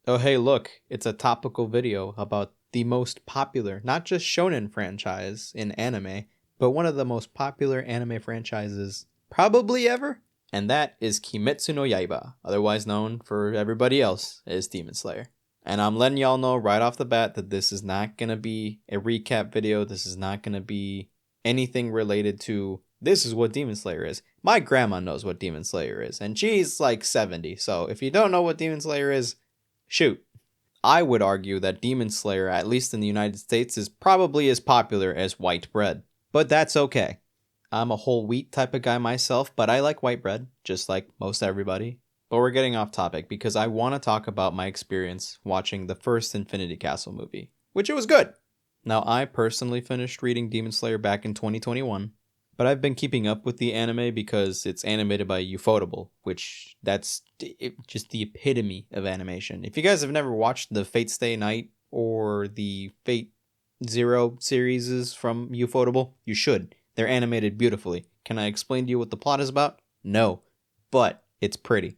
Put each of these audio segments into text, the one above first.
Oh, hey, look, it's a topical video about the most popular, not just shonen franchise in anime, but one of the most popular anime franchises probably ever. And that is Kimetsu no Yaiba, otherwise known for everybody else as Demon Slayer. And I'm letting y'all know right off the bat that this is not going to be a recap video. This is not going to be anything related to this is what Demon Slayer is. My grandma knows what Demon Slayer is, and she's like 70. So if you don't know what Demon Slayer is, shoot. I would argue that Demon Slayer, at least in the United States, is probably as popular as white bread. But that's okay. I'm a whole wheat type of guy myself, but I like white bread, just like most everybody. But we're getting off topic because I want to talk about my experience watching the first Infinity Castle movie, which it was good. Now, I personally finished reading Demon Slayer back in 2021, but I've been keeping up with the anime because it's animated by Ufotable, which just the epitome of animation. If you guys have never watched the Fate Stay Night or the Fate Zero series from Ufotable, you should. They're animated beautifully. Can I explain to you what the plot is about? No, but it's pretty.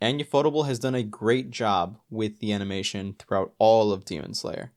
And Ufotable has done a great job with the animation throughout all of Demon Slayer.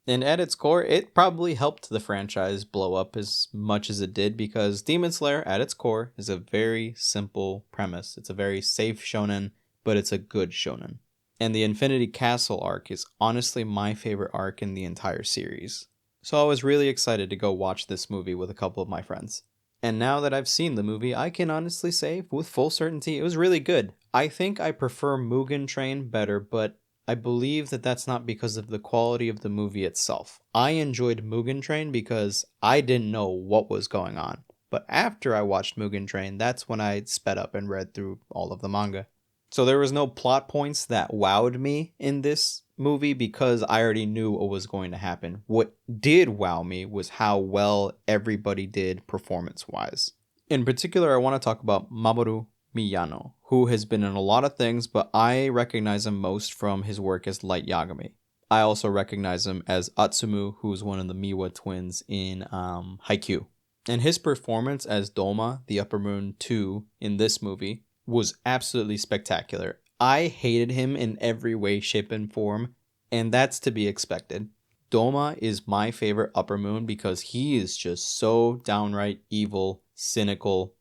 And at its core, it probably helped the franchise blow up as much as it did because Demon Slayer, at its core, is a very simple premise. It's a very safe shonen, but it's a good shonen. And the Infinity Castle arc is honestly my favorite arc in the entire series. So I was really excited to go watch this movie with a couple of my friends. And now that I've seen the movie, I can honestly say with full certainty it was really good. I think I prefer Mugen Train better, but I believe that that's not because of the quality of the movie itself. I enjoyed Mugen Train because I didn't know what was going on. But after I watched Mugen Train, that's when I sped up and read through all of the manga. So there was no plot points that wowed me in this movie because I already knew what was going to happen. What did wow me was how well everybody did performance-wise. In particular, I want to talk about Mamoru Miyano, who has been in a lot of things, but I recognize him most from his work as Light Yagami. I also recognize him as Atsumu, who's one of the Miwa twins in Haikyuu. And his performance as Doma, the Upper Moon 2, in this movie was absolutely spectacular. I hated him in every way, shape, and form, and that's to be expected. Doma is my favorite Upper Moon because he is just so downright evil, cynical,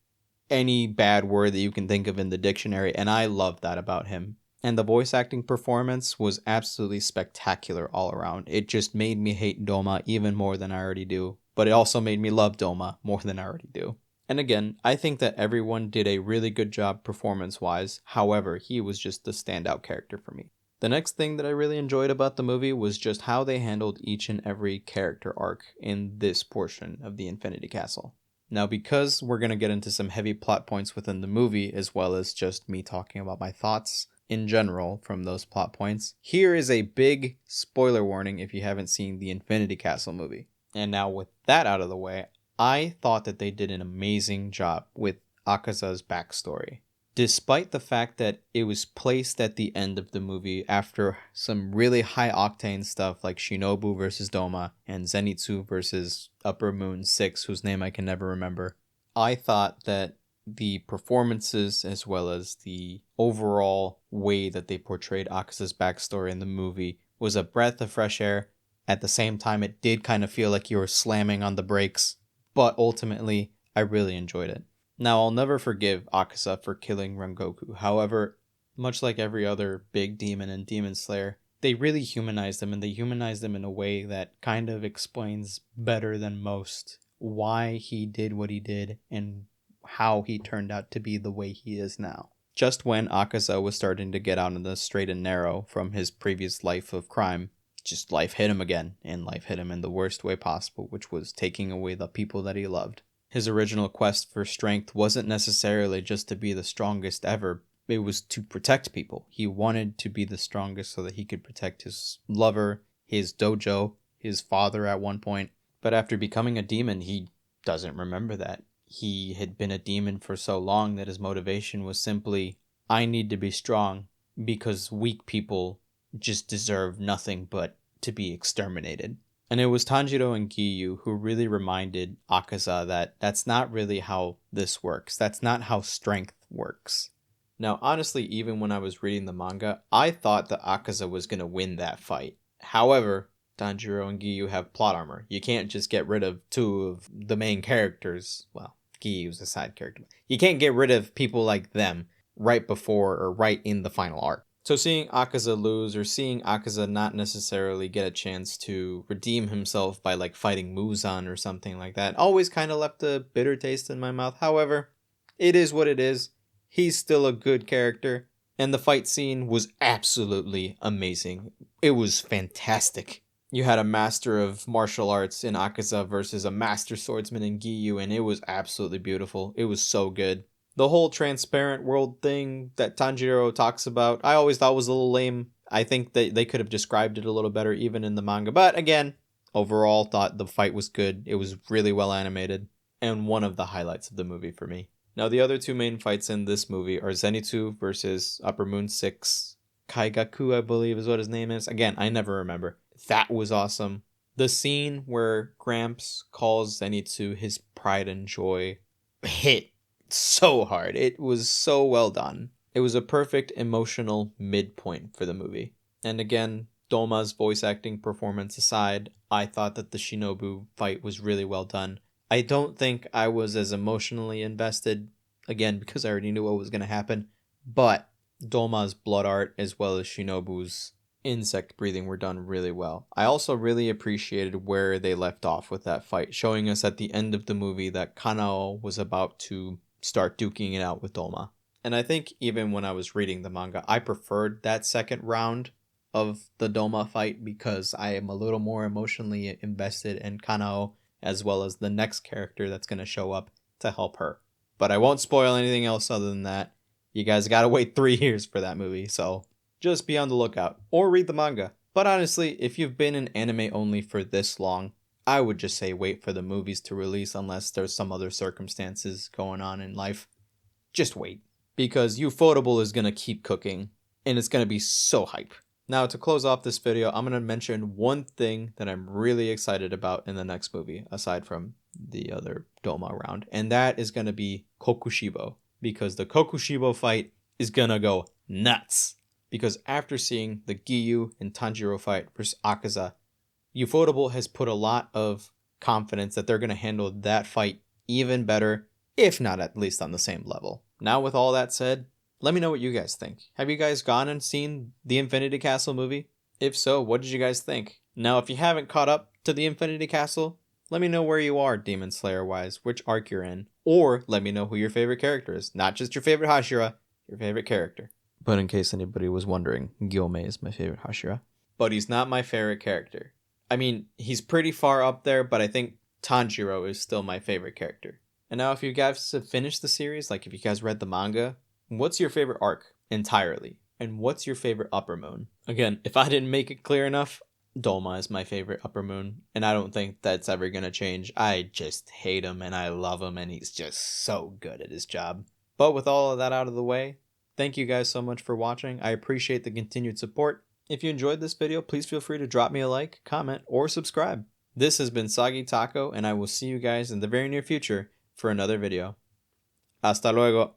any bad word that you can think of in the dictionary, and I love that about him. And the voice acting performance was absolutely spectacular all around. It just made me hate Doma even more than I already do, but it also made me love Doma more than I already do. And again, I think that everyone did a really good job performance-wise, however, he was just the standout character for me. The next thing that I really enjoyed about the movie was just how they handled each and every character arc in this portion of the Infinity Castle. Now, because we're going to get into some heavy plot points within the movie, as well as just me talking about my thoughts in general from those plot points, here is a big spoiler warning if you haven't seen the Infinity Castle movie. And now, with that out of the way, I thought that they did an amazing job with Akaza's backstory. Despite the fact that it was placed at the end of the movie after some really high octane stuff like Shinobu versus Doma and Zenitsu versus Upper Moon 6, whose name I can never remember, I thought that the performances as well as the overall way that they portrayed Akaza's backstory in the movie was a breath of fresh air. At the same time, it did kind of feel like you were slamming on the brakes, but ultimately, I really enjoyed it. Now, I'll never forgive Akaza for killing Rengoku. However, much like every other big demon in Demon Slayer, they really humanized him, and they humanized him in a way that kind of explains better than most why he did what he did and how he turned out to be the way he is now. Just when Akaza was starting to get out in the straight and narrow from his previous life of crime, just life hit him again, and life hit him in the worst way possible, which was taking away the people that he loved. His original quest for strength wasn't necessarily just to be the strongest ever, it was to protect people. He wanted to be the strongest so that he could protect his lover, his dojo, his father at one point. But after becoming a demon, he doesn't remember that. He had been a demon for so long that his motivation was simply, I need to be strong because weak people just deserve nothing but to be exterminated. And it was Tanjiro and Giyu who really reminded Akaza that that's not really how this works. That's not how strength works. Now, honestly, even when I was reading the manga, I thought that Akaza was going to win that fight. However, Tanjiro and Giyu have plot armor. You can't just get rid of two of the main characters. Well, Giyu's a side character. You can't get rid of people like them right before or right in the final arc. So seeing Akaza lose or seeing Akaza not necessarily get a chance to redeem himself by like fighting Muzan or something like that always kind of left a bitter taste in my mouth. However, it is what it is. He's still a good character. And the fight scene was absolutely amazing. It was fantastic. You had a master of martial arts in Akaza versus a master swordsman in Giyu, and it was absolutely beautiful. It was so good. The whole transparent world thing that Tanjiro talks about, I always thought was a little lame. I think that they could have described it a little better even in the manga. But again, overall, thought the fight was good. It was really well animated and one of the highlights of the movie for me. Now, the other two main fights in this movie are Zenitsu versus Upper Moon 6. Kaigaku, I believe is what his name is. Again, I never remember. That was awesome. The scene where Gramps calls Zenitsu his pride and joy hit so hard. It was so well done. It was a perfect emotional midpoint for the movie. And again, Doma's voice acting performance aside, I thought that the Shinobu fight was really well done. I don't think I was as emotionally invested, again, because I already knew what was going to happen, but Doma's blood art as well as Shinobu's insect breathing were done really well. I also really appreciated where they left off with that fight, showing us at the end of the movie that Kanao was about to start duking it out with Doma. And I think even when I was reading the manga, I preferred that second round of the Doma fight because I am a little more emotionally invested in Kanao as well as the next character that's going to show up to help her. But I won't spoil anything else other than that. You guys gotta wait 3 years for that movie, so just be on the lookout or read the manga. But honestly, if you've been in anime only for this long, I would just say wait for the movies to release unless there's some other circumstances going on in life. Just wait. Because Ufotable is gonna keep cooking, and it's gonna be so hype. Now, to close off this video, I'm gonna mention one thing that I'm really excited about in the next movie, aside from the other Doma round, and that is gonna be Kokushibo. Because the Kokushibo fight is gonna go nuts. Because after seeing the Giyu and Tanjiro fight versus Akaza, Ufotable has put a lot of confidence that they're gonna handle that fight even better, if not at least on the same level. Now, with all that said, let me know what you guys think. Have you guys gone and seen the Infinity Castle movie? If so, what did you guys think? Now, if you haven't caught up to the Infinity Castle, let me know where you are Demon Slayer wise, which arc you're in, or let me know who your favorite character is. Not just your favorite Hashira, your favorite character. But in case anybody was wondering, Gyomei is my favorite Hashira. But he's not my favorite character. I mean, he's pretty far up there, but I think Tanjiro is still my favorite character. And now if you guys have finished the series, like if you guys read the manga, what's your favorite arc entirely? And what's your favorite Upper Moon? Again, if I didn't make it clear enough, Doma is my favorite Upper Moon, and I don't think that's ever going to change. I just hate him and I love him, and he's just so good at his job. But with all of that out of the way, thank you guys so much for watching. I appreciate the continued support. If you enjoyed this video, please feel free to drop me a like, comment, or subscribe. This has been Sagi Taco, and I will see you guys in the very near future for another video. Hasta luego.